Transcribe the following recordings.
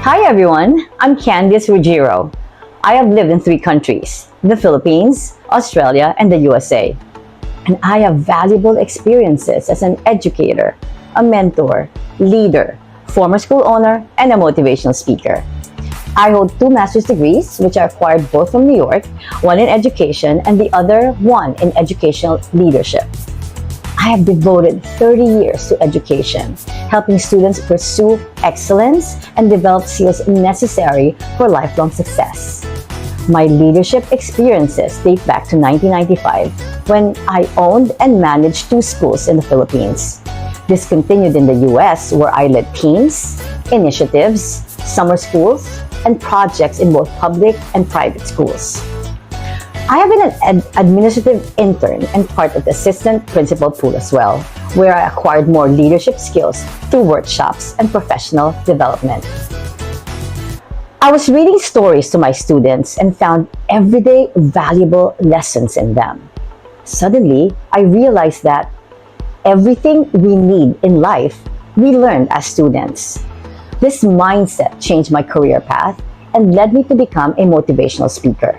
Hi everyone, I'm Candice Ruggiero. I have lived in 3 countries, the Philippines, Australia, and the USA. And I have valuable experiences as an educator, a mentor, leader, former school owner, and a motivational speaker. I hold 2 master's degrees, which I acquired both from New York, one in education and the other one in educational leadership. I have devoted 30 years to education, helping students pursue excellence and develop skills necessary for lifelong success. My leadership experiences date back to 1995 when I owned and managed 2 schools in the Philippines. This continued in the US where I led teams, initiatives, summer schools, and projects in both public and private schools. I have been an administrative intern and part of the assistant principal pool as well, where I acquired more leadership skills through workshops and professional development. I was reading stories to my students and found everyday valuable lessons in them. Suddenly, I realized that everything we need in life, we learned as students. This mindset changed my career path and led me to become a motivational speaker.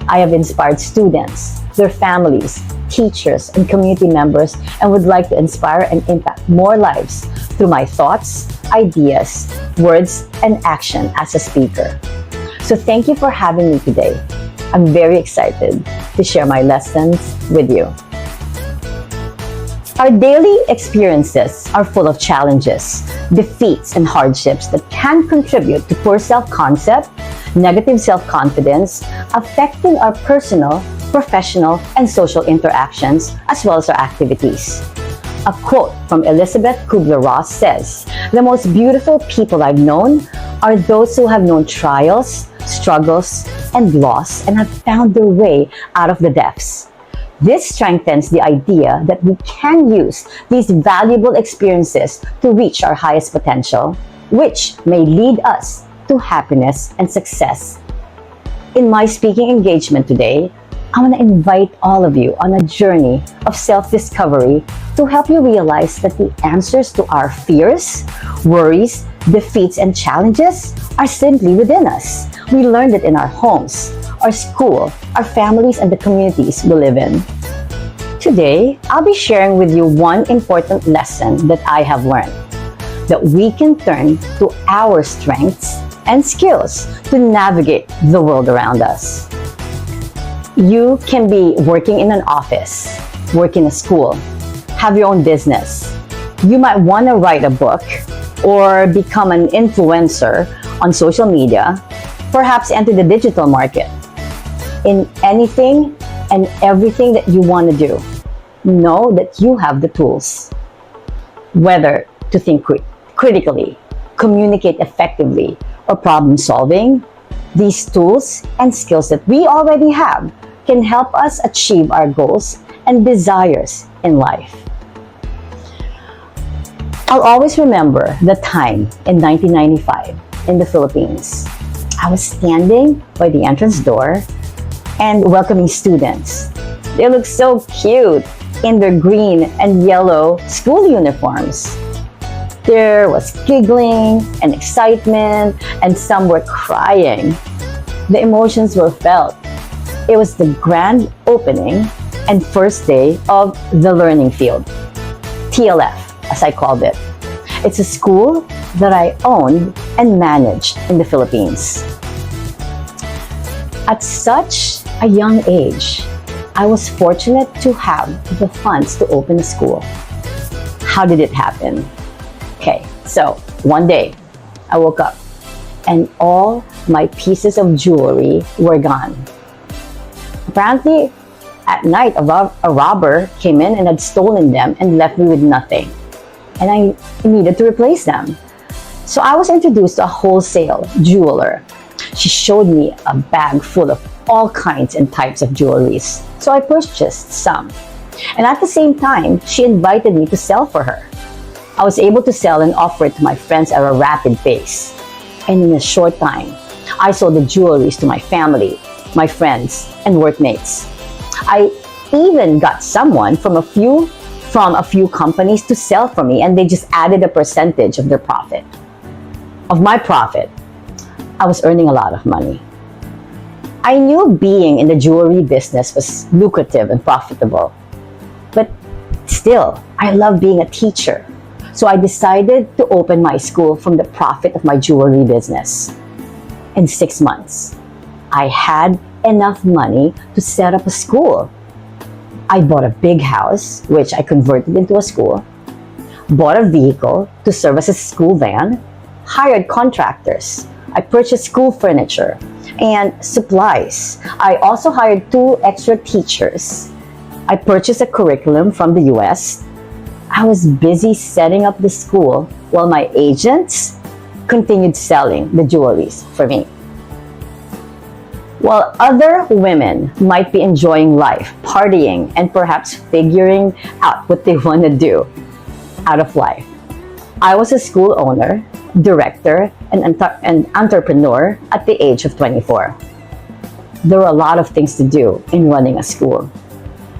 I have inspired students, their families, teachers, and community members, and would like to inspire and impact more lives through my thoughts, ideas, words, and action as a speaker. So thank you for having me today. I'm very excited to share my lessons with you. Our daily experiences are full of challenges, defeats, and hardships that can contribute to poor self-concept, negative self-confidence, affecting our personal, professional, and social interactions, as well as our activities. A quote from Elizabeth Kubler-Ross says, "The most beautiful people I've known are those who have known trials, struggles, and loss and have found their way out of the depths." This strengthens the idea that we can use these valuable experiences to reach our highest potential, which may lead us to happiness and success. In my speaking engagement today, I want to invite all of you on a journey of self-discovery to help you realize that the answers to our fears, worries, defeats, and challenges are simply within us. We learned it in our homes, our school, our families, and the communities we live in. Today, I'll be sharing with you one important lesson that I have learned, that we can turn to our strengths and skills to navigate the world around us. You can be working in an office, work in a school, have your own business. You might want to write a book or become an influencer on social media, perhaps enter the digital market. In anything and everything that you want to do, know that you have the tools. Whether to think critically, communicate effectively, or problem solving, these tools and skills that we already have can help us achieve our goals and desires in life. I'll always remember the time in 1995 in the Philippines. I was standing by the entrance door and welcoming students. They looked so cute in their green and yellow school uniforms. There was giggling and excitement, and some were crying. The emotions were felt. It was the grand opening and first day of the learning field, TLF, as I called it. It's a school that I owned and managed in the Philippines. At such a young age, I was fortunate to have the funds to open a school. How did it happen? Okay, so one day I woke up and all my pieces of jewelry were gone. Apparently, at night, a robber came in and had stolen them and left me with nothing. And I needed to replace them. So I was introduced to a wholesale jeweler. She showed me a bag full of all kinds and types of jewelries. So I purchased some. And at the same time, she invited me to sell for her. I was able to sell and offer it to my friends at a rapid pace. And in a short time, I sold the jewelries to my family, my friends, and workmates. I even got someone from a few companies to sell for me, and they just added a percentage of their profit, of my profit, I was earning a lot of money. I knew being in the jewelry business was lucrative and profitable, but still, I love being a teacher. So I decided to open my school from the profit of my jewelry business. In 6 months, I had enough money to set up a school. I bought a big house, which I converted into a school, bought a vehicle to serve as a school van, hired contractors. I purchased school furniture and supplies. I also hired 2 extra teachers. I purchased a curriculum from the US. I was busy setting up the school while my agents continued selling the jewelries for me. While other women might be enjoying life, partying, and perhaps figuring out what they want to do out of life, I was a school owner, director, and entrepreneur at the age of 24. There were a lot of things to do in running a school.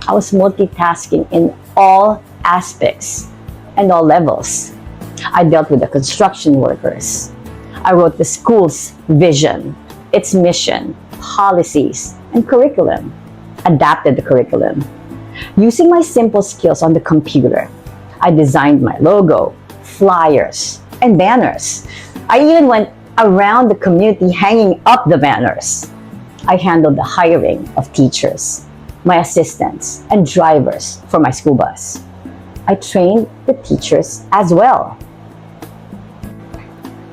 I was multitasking in all aspects and all levels. I dealt with the construction workers. I wrote the school's vision, its mission, policies, and curriculum, adapted the curriculum. Using my simple skills on the computer, I designed my logo, flyers, and banners. I even went around the community hanging up the banners. I handled the hiring of teachers, my assistants, and drivers for my school bus. I trained the teachers as well.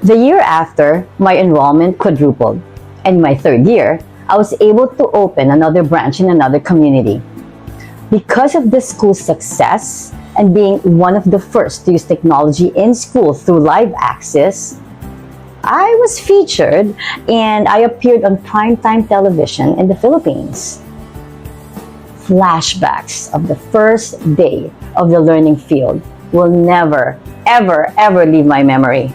The year after, my enrollment quadrupled. And my 3rd year, I was able to open another branch in another community. Because of the school's success and being one of the first to use technology in school through live access, I was featured and I appeared on primetime television in the Philippines. Flashbacks of the first day of the learning field will never, ever, ever leave my memory.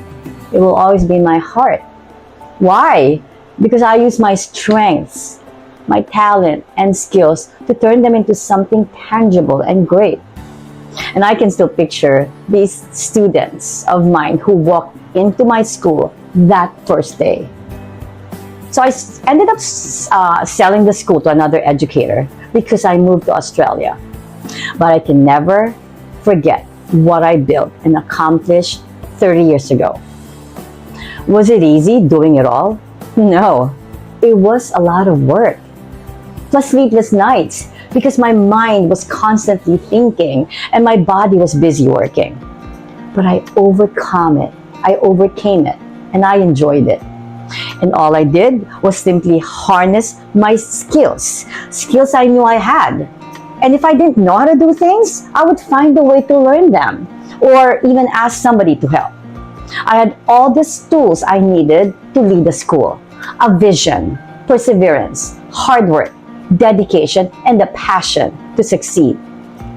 It will always be in my heart. Why? Because I use my strengths, my talent, and skills to turn them into something tangible and great. And I can still picture these students of mine who walked into my school that first day. So I ended up selling the school to another educator because I moved to Australia. But I can never forget what I built and accomplished 30 years ago. Was it easy doing it all? No, it was a lot of work. Plus sleepless nights because my mind was constantly thinking and my body was busy working. But I overcame it, and I enjoyed it. And all I did was simply harness my skills I knew I had. And if I didn't know how to do things, I would find a way to learn them or even ask somebody to help. I had all the tools I needed to lead a school: a vision, perseverance, hard work, dedication, and the passion to succeed.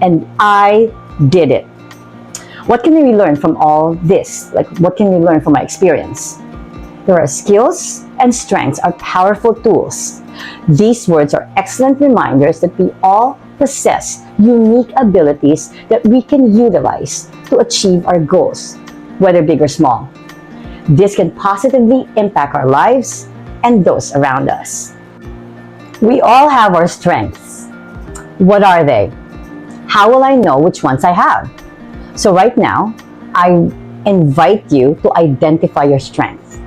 And I did it. What can we learn from all this? What can we learn from my experience? There are skills and strengths are powerful tools. These words are excellent reminders that we all possess unique abilities that we can utilize to achieve our goals, whether big or small. This can positively impact our lives and those around us. We all have our strengths. What are they? How will I know which ones I have? So right now, I invite you to identify your strengths.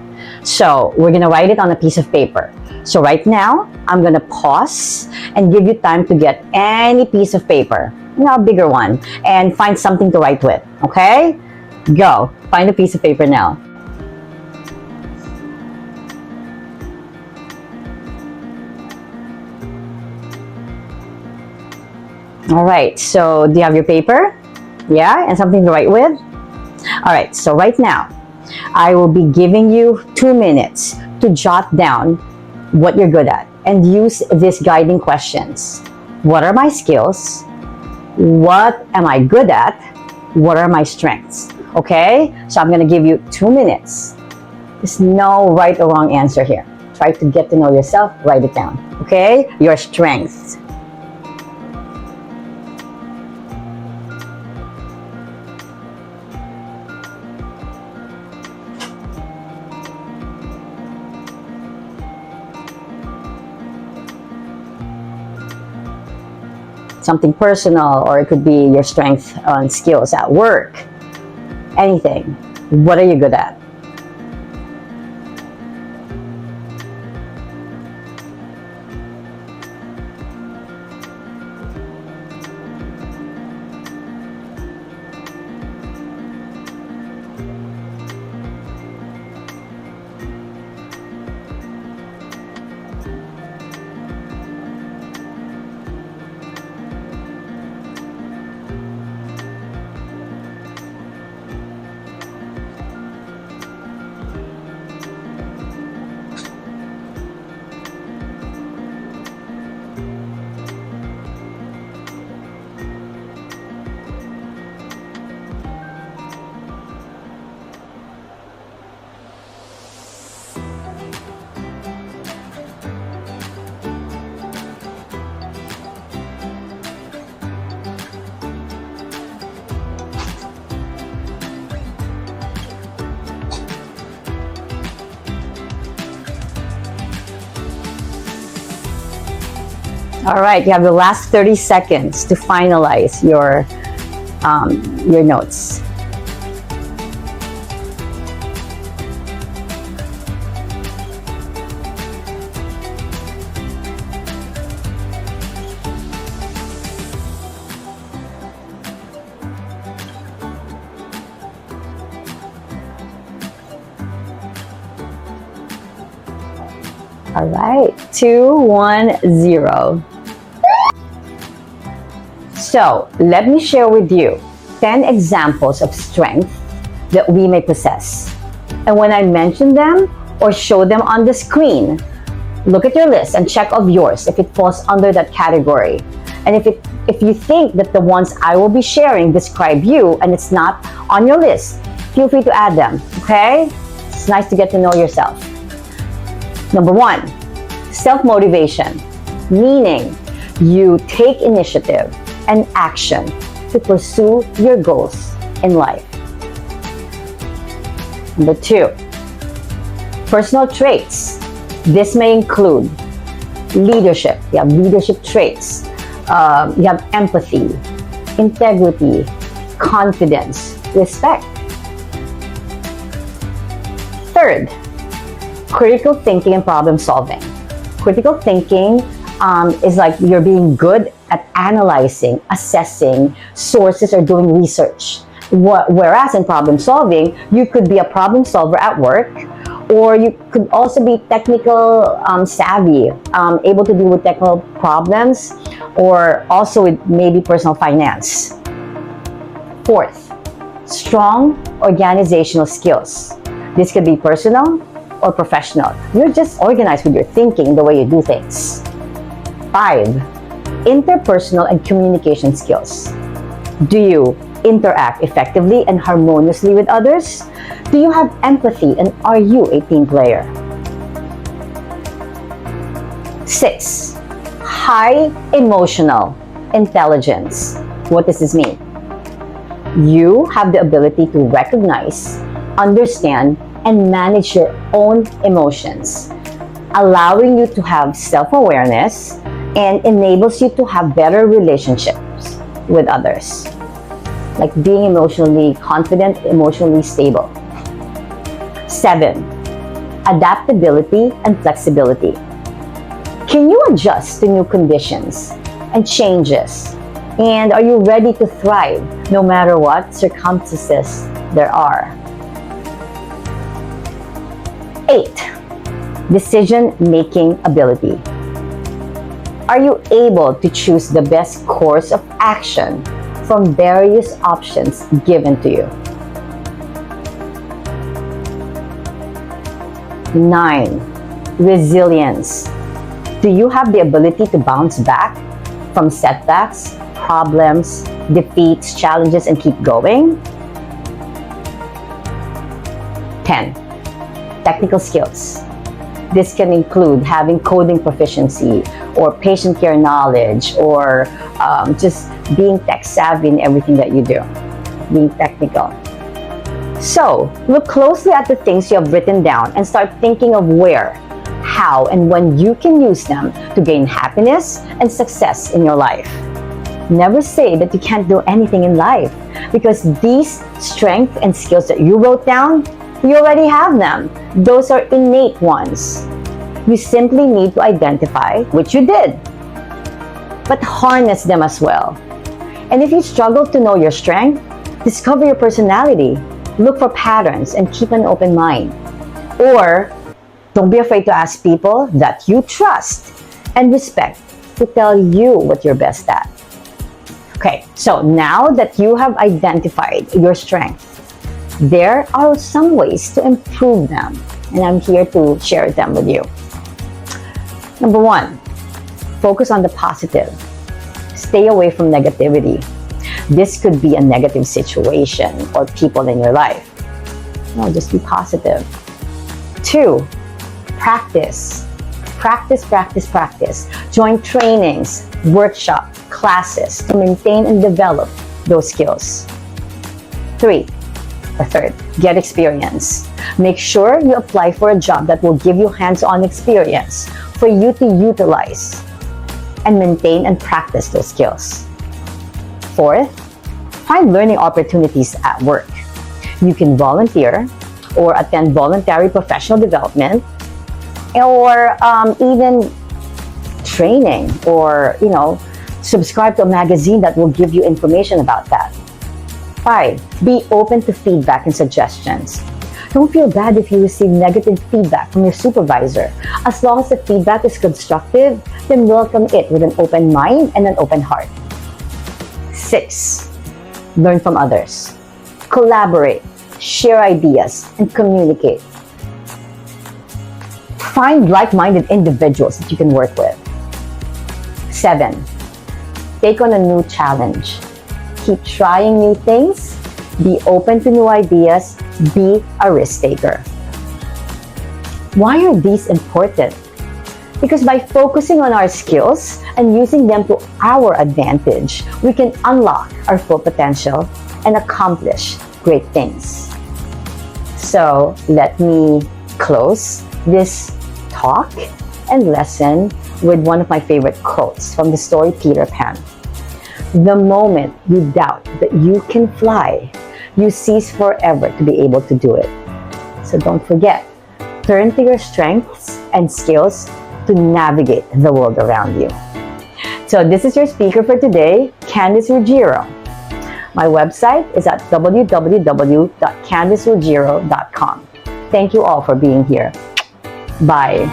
So we're gonna write it on a piece of paper. So right now, I'm gonna pause and give you time to get any piece of paper, a bigger one, and find something to write with, okay? Go, find a piece of paper now. All right, so do you have your paper? Yeah, and something to write with? All right, so right now, I will be giving you 2 minutes to jot down what you're good at and use these guiding questions. What are my skills? What am I good at? What are my strengths? Okay, so I'm gonna give you 2 minutes. There's no right or wrong answer here. Try to get to know yourself, write it down, okay? Your strengths. something personal, or it could be your strength and skills at work. Anything. What are you good at? All right, you have the last 30 seconds to finalize your notes. All right, 2, 1, 0. So let me share with you 10 examples of strength that we may possess. And when I mention them or show them on the screen, look at your list and check of yours if it falls under that category. And if you think that the ones I will be sharing describe you and it's not on your list, feel free to add them, okay? It's nice to get to know yourself. Number 1, self-motivation, meaning you take initiative and action to pursue your goals in life. Number 2, personal traits. This may include leadership. You have leadership traits. You have empathy, integrity, confidence, respect. Third, critical thinking and problem solving. Critical thinking is like you're being good at analyzing, assessing sources, or doing research. Whereas in problem solving, you could be a problem solver at work, or you could also be technical savvy, able to deal with technical problems, or also with maybe personal finance. Fourth, strong organizational skills. This could be personal or professional. You're just organized with your thinking, the way you do things. 5, interpersonal and communication skills. Do you interact effectively and harmoniously with others? Do you have empathy, and are you a team player? 6, high emotional intelligence. What does this mean? You have the ability to recognize, understand, and manage your own emotions, allowing you to have self-awareness and enables you to have better relationships with others. Like being emotionally confident, emotionally stable. 7, adaptability and flexibility. Can you adjust to new conditions and changes? And are you ready to thrive no matter what circumstances there are? 8, decision-making ability. Are you able to choose the best course of action from various options given to you? 9, resilience. Do you have the ability to bounce back from setbacks, problems, defeats, challenges, and keep going? 10, technical skills. This can include having coding proficiency or patient care knowledge, or just being tech savvy in everything that you do, being technical. So look closely at the things you have written down and start thinking of where, how, and when you can use them to gain happiness and success in your life. Never say that you can't do anything in life, because these strengths and skills that you wrote down, you already have them. Those are innate ones. You simply need to identify, which you did, but harness them as well. And if you struggle to know your strength, discover your personality, look for patterns, and keep an open mind. Or don't be afraid to ask people that you trust and respect to tell you what you're best at. Okay, so now that you have identified your strengths, there are some ways to improve them, and I'm here to share them with you. Number 1, focus on the positive. Stay away from negativity. This could be a negative situation or people in your life. No, just be positive. 2, practice. Practice, practice, practice. Join trainings, workshops, classes to maintain and develop those skills. 3, get experience. Make sure you apply for a job that will give you hands-on experience for you to utilize and maintain and practice those skills. 4, find learning opportunities at work. You can volunteer or attend voluntary professional development, or even training, or subscribe to a magazine that will give you information about that. 5, be open to feedback and suggestions. Don't feel bad if you receive negative feedback from your supervisor. As long as the feedback is constructive, then welcome it with an open mind and an open heart. 6, learn from others. Collaborate, share ideas, and communicate. Find like-minded individuals that you can work with. 7, take on a new challenge. Keep trying new things. Be open to new ideas. Be a risk taker. Why are these important? Because by focusing on our skills and using them to our advantage, we can unlock our full potential and accomplish great things. So let me close this talk and lesson with one of my favorite quotes from the story Peter Pan. The moment you doubt that you can fly, you cease forever to be able to do it. So don't forget, turn to your strengths and skills to navigate the world around you. So this is your speaker for today, Candice Ruggiero. My website is at www.candiceruggiero.com. Thank you all for being here. Bye.